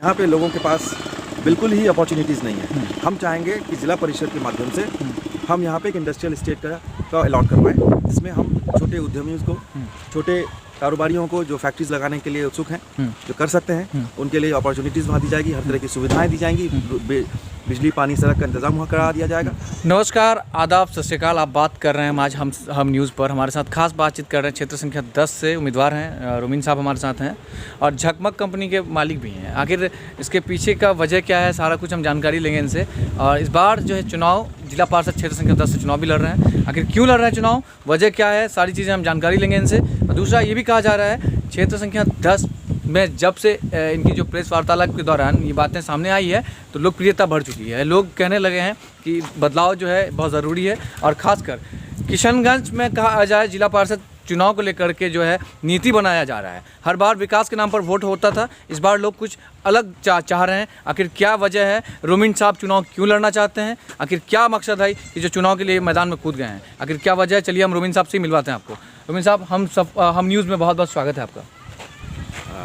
यहाँ पे लोगों के पास बिल्कुल ही अपॉर्चुनिटीज़ नहीं है। हम चाहेंगे कि ज़िला परिषद के माध्यम से हम यहाँ पे एक इंडस्ट्रियल स्टेट का अलॉट करवाएं, जिसमें हम छोटे उद्यमियों को, छोटे कारोबारियों को जो फैक्ट्रीज लगाने के लिए उत्सुक हैं, जो कर सकते हैं, उनके लिए अपॉर्चुनिटीज़ वहाँ दी जाएगी, हर तरह की सुविधाएं दी जाएंगी, बिजली पानी सड़क का इंतजाम वहाँ करा दिया जाएगा। नमस्कार, आदाब, सत श्री अकाल। आप बात कर रहे हैं आज हम न्यूज़ पर। हमारे साथ खास बातचीत कर रहे हैं क्षेत्र संख्या 10 से उम्मीदवार हैं, रोमिन साहब हमारे साथ हैं और झकमक कंपनी के मालिक भी हैं। आखिर इसके पीछे का वजह क्या है, सारा कुछ हम जानकारी लेंगे इनसे। और इस बार जो है चुनाव जिला पार्षद क्षेत्र संख्या 10 से चुनाव भी लड़ रहे हैं। आखिर क्यों लड़ रहे हैं चुनाव, वजह क्या है, सारी चीज़ें हम जानकारी लेंगे इनसे। और दूसरा ये भी कहा जा रहा है क्षेत्र संख्या 10 में जब से इनकी जो प्रेस वार्तालाप के दौरान ये बातें सामने आई है तो लोकप्रियता बढ़ चुकी है। लोग कहने लगे हैं कि बदलाव जो है बहुत ज़रूरी है। और ख़ासकर किशनगंज में कहा जाए जिला पार्षद चुनाव को लेकर के जो है नीति बनाया जा रहा है। हर बार विकास के नाम पर वोट होता था, इस बार लोग कुछ अलग चाह रहे हैं। आखिर क्या वजह है, रोमिन साहब चुनाव क्यों लड़ना चाहते हैं, आखिर क्या मकसद है कि जो चुनाव के लिए मैदान में कूद गए हैं, आखिर क्या वजह है, चलिए हम रोमिन साहब से ही मिलवाते हैं आपको। रोमिन साहब, हम न्यूज़ में बहुत बहुत स्वागत है आपका।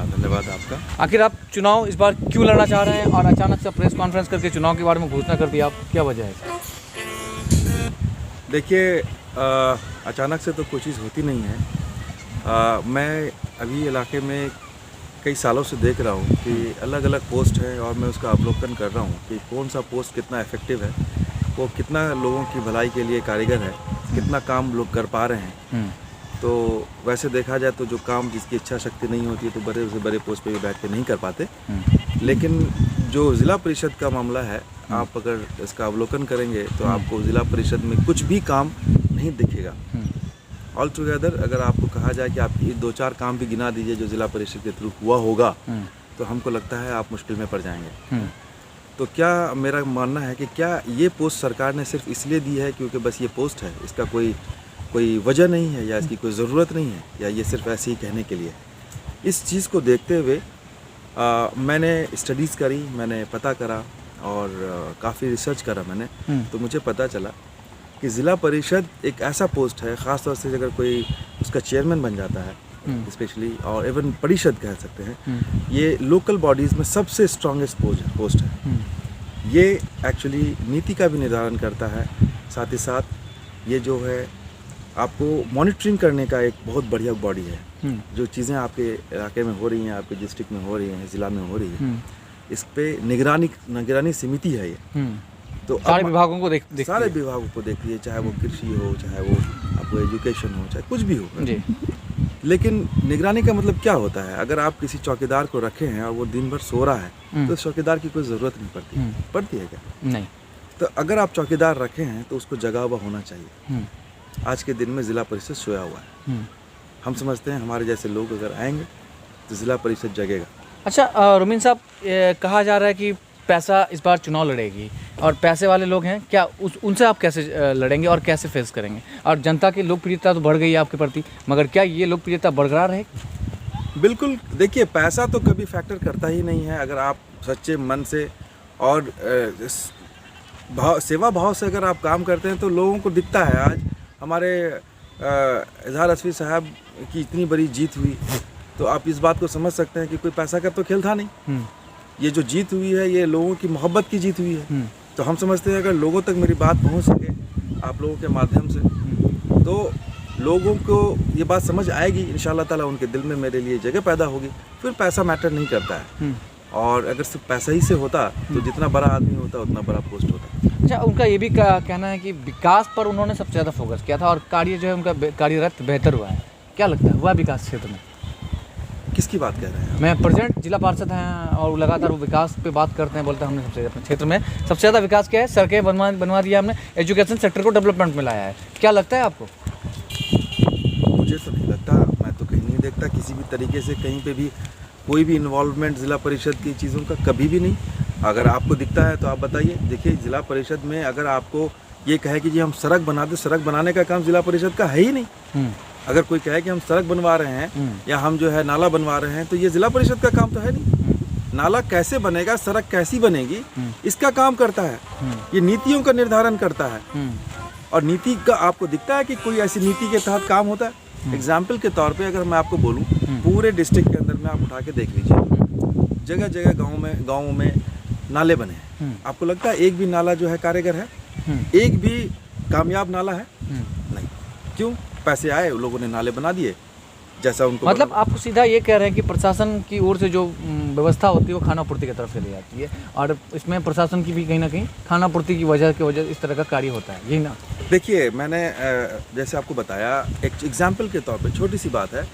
धन्यवाद आपका। आखिर आप चुनाव इस बार क्यों लड़ना चाह रहे हैं और अचानक से प्रेस कॉन्फ्रेंस करके चुनाव के बारे में घोषणा कर दिया, आप क्या वजह है? देखिए, अचानक से तो कोई चीज़ होती नहीं है। मैं अभी इलाके में कई सालों से देख रहा हूँ कि अलग अलग पोस्ट हैं और मैं उसका अवलोकन कर रहा हूँ कि कौन सा पोस्ट कितना इफ़ेक्टिव है, वो कितना लोगों की भलाई के लिए कारीगर है, कितना काम लोग कर पा रहे हैं। तो वैसे देखा जाए तो जो काम जिसकी इच्छा शक्ति नहीं होती है तो बड़े से बड़े पोस्ट पे भी बैठ के नहीं कर पाते। लेकिन जो ज़िला परिषद का मामला है, आप अगर इसका अवलोकन करेंगे तो आपको ज़िला परिषद में कुछ भी काम नहीं दिखेगा। ऑल टुगेदर अगर आपको कहा जाए कि आप 2-4 काम भी गिना दीजिए जो ज़िला परिषद के थ्रू हुआ होगा, तो हमको लगता है आप मुश्किल में पड़ जाएंगे। तो क्या मेरा मानना है कि क्या ये पोस्ट सरकार ने सिर्फ इसलिए दी है क्योंकि बस ये पोस्ट है, इसका कोई वजह नहीं है या इसकी कोई ज़रूरत नहीं है, या ये सिर्फ ऐसे ही कहने के लिए? इस चीज़ को देखते हुए मैंने स्टडीज़ करी, मैंने पता करा और काफ़ी रिसर्च करा मैंने। तो मुझे पता चला कि ज़िला परिषद एक ऐसा पोस्ट है, ख़ास तौर से अगर कोई उसका चेयरमैन बन जाता है स्पेशली, और एवन परिषद कह सकते हैं, ये लोकल बॉडीज़ में सबसे स्ट्रॉन्गेस्ट पोस्ट है। ये एक्चुअली नीति का भी निर्धारण करता है, साथ ही साथ ये जो है आपको मॉनिटरिंग करने का एक बहुत बढ़िया बॉडी है। जो चीज़ें आपके इलाके में हो रही हैं, आपके डिस्ट्रिक्ट में हो रही हैं, ज़िला में हो रही है, इस पे निगरानी समिति है ये। तो सारे विभागों को सारे विभागों को देखती है, चाहे वो कृषि हो, चाहे वो आपको एजुकेशन हो, चाहे कुछ भी हो जी। लेकिन निगरानी का मतलब क्या होता है? अगर आप किसी चौकीदार को रखे हैं और वो दिन भर सो रहा है तो उस चौकीदार की कोई ज़रूरत नहीं पड़ती है क्या? नहीं। तो अगर आप चौकीदार रखे हैं तो उसको जगा हुआ होना चाहिए। आज के दिन में ज़िला परिषद सोया हुआ है। हम समझते हैं हमारे जैसे लोग अगर आएंगे तो ज़िला परिषद जगेगा। अच्छा, रोमिन साहब, कहा जा रहा है कि पैसा इस बार चुनाव लड़ेगी और पैसे वाले लोग हैं, क्या उनसे आप कैसे लड़ेंगे और कैसे फेस करेंगे? और जनता की लोकप्रियता तो बढ़ गई है आपके प्रति, मगर क्या ये लोकप्रियता बरकरार रहेगी? बिल्कुल। देखिए, पैसा तो कभी फैक्टर करता ही नहीं है। अगर आप सच्चे मन से और सेवा भाव से अगर आप काम करते हैं तो लोगों को दिखता है। आज हमारे इजहार असफी साहब की इतनी बड़ी जीत हुई तो आप इस बात को समझ सकते हैं कि कोई पैसा का तो खेल था नहीं। ये जो जीत हुई है ये लोगों की मोहब्बत की जीत हुई है। तो हम समझते हैं अगर लोगों तक मेरी बात पहुंच सके आप लोगों के माध्यम से, तो लोगों को ये बात समझ आएगी इंशाल्लाह ताला, उनके दिल में मेरे लिए जगह पैदा होगी। फिर पैसा मैटर नहीं करता है। और अगर सिर्फ पैसा ही से होता तो जितना बड़ा आदमी होता उतना बड़ा पोस्ट होता। अच्छा, उनका ये भी कहना है कि विकास पर उन्होंने सबसे ज़्यादा फोकस किया था और कार्य जो है उनका कार्यरत बेहतर हुआ है। क्या लगता है, हुआ विकास क्षेत्र में? किसकी बात कह रहे हैं? मैं प्रेजेंट जिला पार्षद हैं और लगातार वो विकास पे बात करते हैं, बोलते हैं हमने सबसे अपने क्षेत्र में सबसे ज़्यादा विकास किया है, सड़कें बनवा दिया हमने, एजुकेशन सेक्टर को डेवलपमेंट में लाया है। क्या लगता है आपको? मुझे तो नहीं लगता। मैं तो कहीं नहीं देखता किसी भी तरीके से कहीं पे भी कोई भी इन्वॉल्वमेंट ज़िला परिषद की चीज़ों का, कभी भी नहीं। अगर आपको दिखता है तो आप बताइए। देखिए, ज़िला परिषद में अगर आपको ये कहे कि जी हम सड़क बना दें, सड़क बनाने का काम ज़िला परिषद का है ही नहीं। अगर कोई कहे कि हम सड़क बनवा रहे हैं या हम जो है नाला बनवा रहे हैं तो ये ज़िला परिषद का काम तो है नहीं। नाला कैसे बनेगा, सड़क कैसी बनेगी, इसका काम करता है। ये नीतियों का निर्धारण करता है और नीति का आपको दिखता है कि कोई ऐसी नीति के तहत काम होता है? एग्जाम्पल के तौर पे अगर मैं आपको बोलूँ, पूरे डिस्ट्रिक्ट के अंदर में आप उठा के देख लीजिए, जगह जगह गाँव में नाले बने हैं। आपको लगता है एक भी नाला जो है कारीगर है? एक भी कामयाब नाला है? नहीं। क्यों? पैसे आए, लोगों ने नाले बना दिए जैसा उनको मतलब आप सीधा ये कह रहे हैं कि प्रशासन की ओर से जो व्यवस्था होती है वो खानापूर्ति की तरफ से ली जाती है, और इसमें प्रशासन की भी कहीं ना कहीं खानापूर्ति की वजह इस तरह का कार्य होता है, यही ना? देखिए, मैंने जैसे आपको बताया, एक एग्जाम्पल के तौर पे छोटी सी बात है।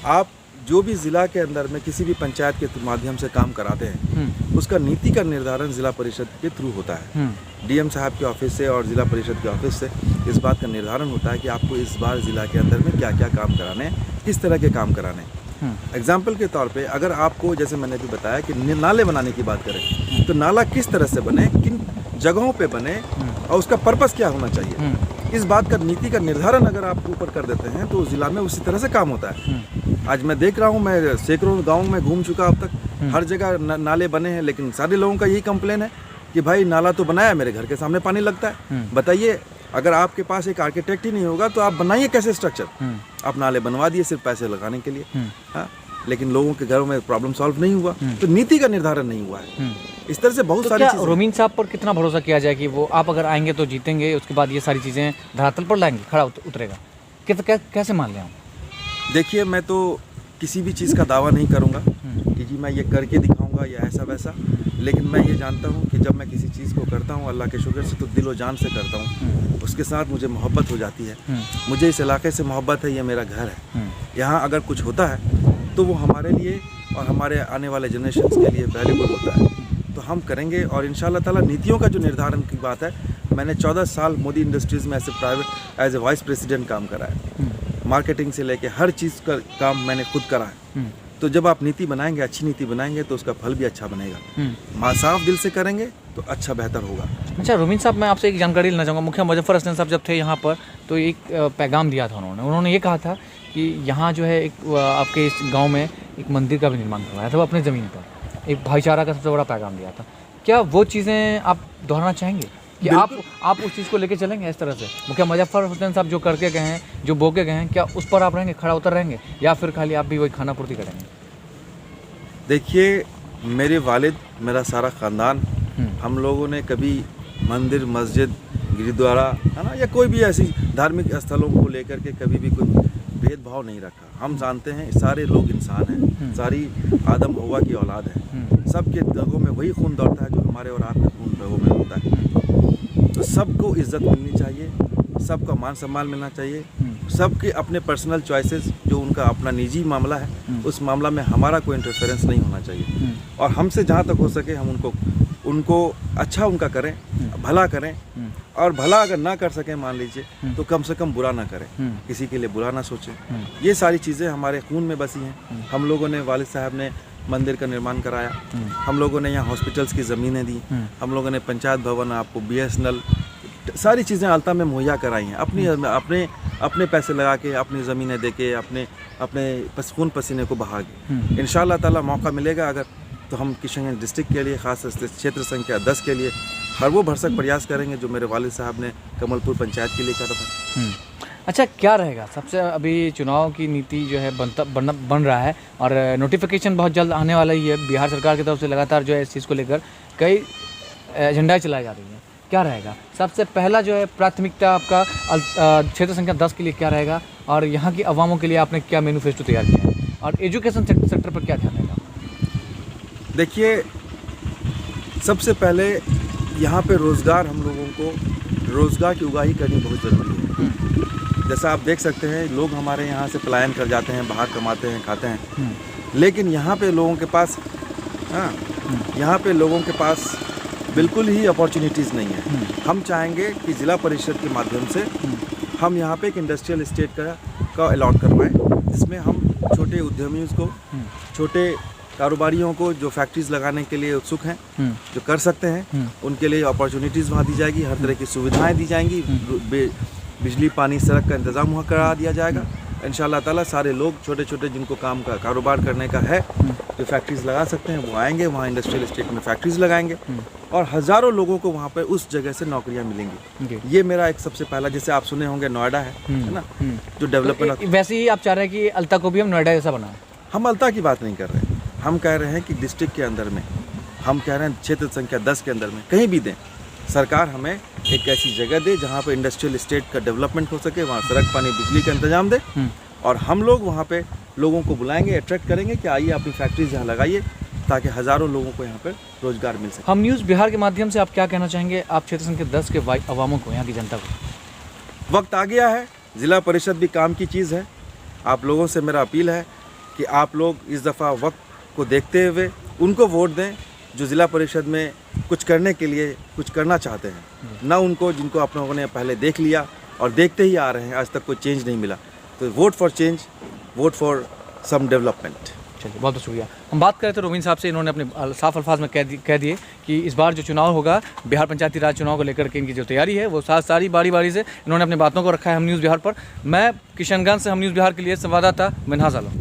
आप जो भी ज़िला के अंदर में किसी भी पंचायत के माध्यम से काम कराते हैं, उसका नीति का निर्धारण ज़िला परिषद के थ्रू होता है। डीएम साहब के ऑफिस से और ज़िला परिषद के ऑफिस से इस बात का निर्धारण होता है कि आपको इस बार ज़िला के अंदर में क्या क्या काम कराने हैं, किस तरह के काम कराने हैं। एग्जाम्पल के तौर पे अगर आपको, जैसे मैंने भी बताया कि नाले बनाने की बात करें, तो नाला किस तरह से बने, किन जगहों पे बने और उसका पर्पस क्या होना चाहिए, इस बात का नीति का निर्धारण अगर आप ऊपर कर देते हैं तो ज़िला में उसी तरह से काम होता है। आज मैं देख रहा हूँ, मैं सैकड़ों गाँव में घूम चुका अब तक, हर जगह नाले बने हैं, लेकिन सारे लोगों का यही कंप्लेन है कि भाई नाला तो बनाया, मेरे घर के सामने पानी लगता है। बताइए, अगर आपके पास एक आर्किटेक्ट ही नहीं होगा तो आप बनाइए कैसे स्ट्रक्चर? आप नाले बनवा दिए सिर्फ पैसे लगाने के लिए, हाँ, लेकिन लोगों के घरों में प्रॉब्लम सॉल्व नहीं हुआ, तो नीति का निर्धारण नहीं हुआ है। इस तरह से बहुत सारी चीजें। रोमिन साहब पर कितना भरोसा किया जाए कि वो आप अगर आएंगे तो जीतेंगे, उसके बाद ये सारी चीज़ें धरातल पर लाएंगे, खड़ा उतरेगा? कैसे मान लें हम? देखिए, मैं तो किसी भी चीज़ का दावा नहीं करूँगा कि जी मैं ये करके दिखाऊंगा या ऐसा वैसा, लेकिन मैं ये जानता हूँ कि जब मैं किसी चीज़ को करता हूँ अल्लाह के शुक्र से तो दिलो जान से करता हूँ, उसके साथ मुझे मोहब्बत हो जाती है। मुझे इस इलाके से मोहब्बत है, ये मेरा घर है। यहाँ अगर कुछ होता है तो वो हमारे लिए और हमारे आने वाले जनरेशन्स के लिए वैल्यूबल होता है, तो हम करेंगे। और इंशाल्लाह ताला नीतियों का जो निर्धारण की बात है, मैंने 14 साल मोदी इंडस्ट्रीज़ में एज ए वाइस प्रेसिडेंट काम करा है। मार्केटिंग से लेके हर चीज़ का काम मैंने खुद करा है। तो जब आप नीति बनाएंगे, अच्छी नीति बनाएंगे, तो उसका फल भी अच्छा बनेगा। साफ दिल से करेंगे तो अच्छा बेहतर होगा। अच्छा रोमिन साहब, मैं आपसे एक जानकारी लेना चाहूँगा। मुखिया मुजफ्फर हसन साहब जब थे यहाँ पर तो एक पैगाम दिया था उन्होंने ये कहा था कि यहाँ जो है एक आपके इस गाँव में एक मंदिर का भी निर्माण करवाया था, वो अपनी ज़मीन पर एक भाईचारा का सबसे बड़ा पैगाम दिया था। क्या वो चीज़ें आप दोहराना चाहेंगे कि आप उस चीज़ को लेके चलेंगे इस तरह से? मुखिया मुजफ्फर हुसैन साहब जो करके गए हैं, जो बोके गए हैं, क्या उस पर आप रहेंगे, खड़ा उतर रहेंगे, या फिर खाली आप भी वही खानापूर्ति करेंगे? देखिए, मेरे वालिद, मेरा सारा ख़ानदान, हम लोगों ने कभी मंदिर, मस्जिद, गुरुद्वारा, है ना, या कोई भी ऐसी धार्मिक स्थलों को लेकर के कभी भी कोई भेदभाव नहीं रखा। हम जानते हैं सारे लोग इंसान हैं, सारी आदम हवा की औलाद है, सबके रगों में वही खून दौड़ता है जो हमारे और आपके खून रगों में होता है। तो सबको इज्जत मिलनी चाहिए, सबका मान सम्मान मिलना चाहिए, सबके अपने पर्सनल चॉइसेस, जो उनका अपना निजी मामला है, उस मामला में हमारा कोई इंटरफेरेंस नहीं होना चाहिए। और हमसे जहाँ तक हो सके हम उनको अच्छा उनका करें, भला करें, और भला अगर ना कर सकें मान लीजिए तो कम से कम बुरा ना करें, किसी के लिए बुरा ना सोचें। ये सारी चीज़ें हमारे खून में बसी हैं। हम लोगों ने, वालिद साहब ने मंदिर का निर्माण कराया, हम लोगों ने यहाँ हॉस्पिटल्स की ज़मीनें दी, हम लोगों ने पंचायत भवन, आपको BSNL, सारी चीज़ें आलता में मुहैया कराई हैं, अपने पैसे लगा के, अपनी ज़मीनें दे के, अपने खून पसीने को बहा के। इंशाअल्लाह ताला मौका मिलेगा अगर, तो हम किशनगंज डिस्ट्रिक्ट के लिए, खास क्षेत्र संख्या 10 के लिए हर वो भरसक प्रयास करेंगे जो मेरे वालिद साहब ने कमलपुर पंचायत के लिए करा था। अच्छा, क्या रहेगा सबसे, अभी चुनाव की नीति जो है बन रहा है और नोटिफिकेशन बहुत जल्द आने वाला ही है। बिहार सरकार की तरफ से लगातार जो है इस चीज़ को लेकर कई एजेंडाएँ चलाई जा रही हैं। क्या रहेगा सबसे पहला जो है प्राथमिकता आपका क्षेत्र संख्या 10 के लिए क्या रहेगा, और यहाँ की अवामों के लिए आपने क्या मैनिफेस्टो तैयार किया है, और एजुकेशन सेक्टर पर क्या ध्यान रहेगा? देखिए, सबसे पहले यहाँ पे रोज़गार, हम लोगों को रोज़गार की उगाही करनी बहुत ज़रूरी है। जैसा आप देख सकते हैं, लोग हमारे यहाँ से पलायन कर जाते हैं, बाहर कमाते हैं, खाते हैं, लेकिन यहाँ पे लोगों के पास, यहाँ पे लोगों के पास बिल्कुल ही अपॉर्चुनिटीज़ नहीं है। हम चाहेंगे कि ज़िला परिषद के माध्यम से हम यहाँ पे एक इंडस्ट्रियल इस्टेट का अलॉट करवाएं, जिसमें हम छोटे उद्यमियों को, छोटे कारोबारियों को जो फैक्ट्रीज लगाने के लिए उत्सुक हैं, जो कर सकते हैं, उनके लिए अपॉर्चुनिटीज़ वहाँ दी जाएगी, हर तरह की सुविधाएं दी जाएंगी, बिजली, पानी, सड़क का इंतज़ाम वहाँ करा दिया जाएगा। इंशाअल्लाह ताला सारे लोग, छोटे छोटे जिनको काम का कारोबार करने का है, जो फैक्ट्रीज़ लगा सकते हैं, वो आएंगे वहाँ इंडस्ट्रियल इस्टेट में फैक्ट्रीज़ लगाएंगे, और हज़ारों लोगों को वहाँ पे उस जगह से नौकरियाँ मिलेंगी। ये मेरा एक सबसे पहला, जैसे आप सुने होंगे नोएडा है ना, जो डेवलपमेंट, वैसे ही आप चाह रहे हैं कि अल्ता को भी हम नोएडा जैसा बनाएं? हम अल्ता की बात नहीं कर रहे हैं, हम कह रहे हैं कि डिस्ट्रिक्ट के अंदर में, हम कह रहे हैं क्षेत्र संख्या 10 के अंदर में कहीं भी दें, सरकार हमें एक ऐसी जगह दे जहाँ पे इंडस्ट्रियल स्टेट का डेवलपमेंट हो सके, वहाँ सड़क, पानी, बिजली का इंतजाम दे और हम लोग वहाँ पे लोगों को बुलाएंगे, अट्रैक्ट करेंगे कि आइए अपनी फैक्ट्रीज यहाँ लगाइए, ताकि हज़ारों लोगों को यहाँ पर रोजगार मिल सके। हम न्यूज़ बिहार के माध्यम से आप क्या कहना चाहेंगे, आप क्षेत्र संख्या 10 के अवामों को, यहाँ की जनता को? वक्त आ गया है, ज़िला परिषद भी काम की चीज़ है। आप लोगों से मेरा अपील है कि आप लोग इस दफ़ा वक्त को देखते हुए उनको वोट दें जो ज़िला परिषद में कुछ करने के लिए कुछ करना चाहते हैं, ना उनको जिनको आप लोगों ने पहले देख लिया और देखते ही आ रहे हैं, आज तक कोई चेंज नहीं मिला। तो vote for change, vote for some development. चलिए, बहुत बहुत शुक्रिया। हम बात कर रहे थे रोमिन साहब से, इन्होंने अपने साफ अल्फाज में कह दिए कि इस बार जो चुनाव होगा, बिहार पंचायती राज चुनाव को लेकर के इनकी जो तैयारी है वो सारी बारी से इन्होंने अपनी बातों को रखा है हम न्यूज़ बिहार पर। मैं किशनगंज से हम न्यूज़ बिहार के लिए संवाददाता मिन्हाज आलम।